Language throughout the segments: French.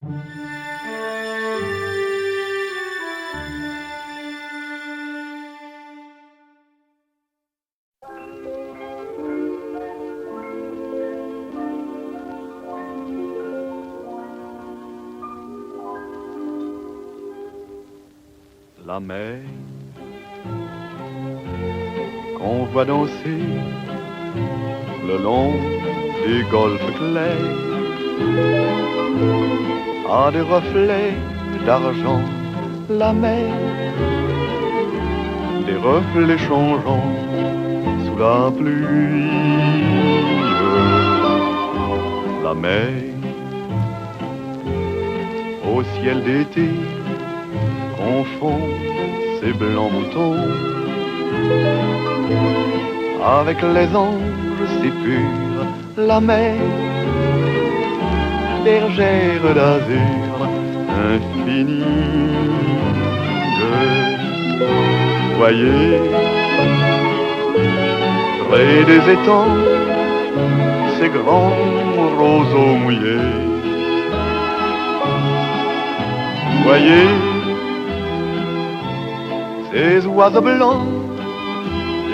La mer qu'on voit danser le long des golfes clairs a des reflets d'argent. La mer, des reflets changeants sous la pluie. La mer au ciel d'été confond ses blancs moutons avec les anges si purs. La mer, bergère d'azur infinie. Voyez, près des étangs, ces grands roseaux mouillés. Voyez, ces oiseaux blancs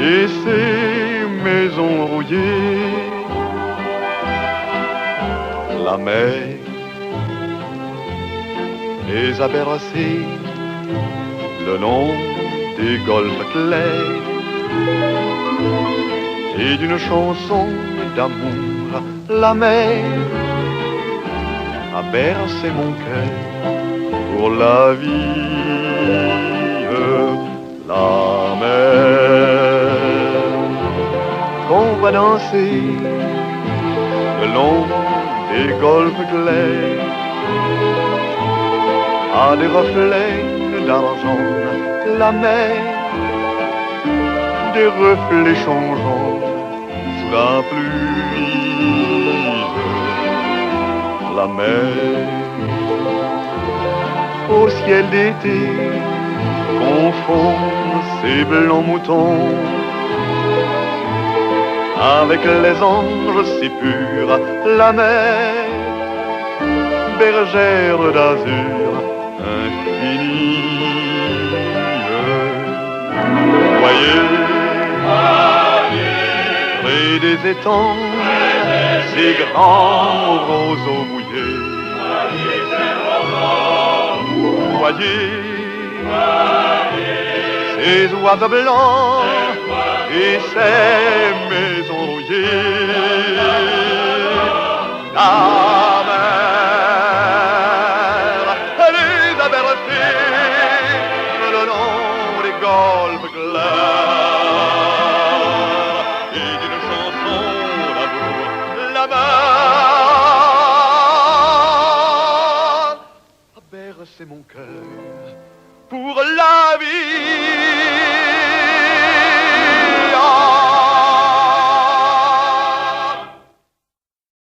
et ces maisons rouillées. La mer les a bercés le long des golfes clairs et d'une chanson d'amour. La mer a bercé mon cœur pour la vie. La mer qu'on va danser le long des golfes clairs a des reflets d'argent. La mer, des reflets changeants sous la pluie. La mer au ciel d'été confond ces blancs moutons avec les anges si purs. La mer, bergère d'azur infinie. Voyez, près des étangs, ces grands roseaux mouillés. Voyez, ces oiseaux blancs et ces maisons rouillées. La mer, elle les a bercés le long des golfes clairs et d'une chanson d'amour. La mer a bercé mon cœur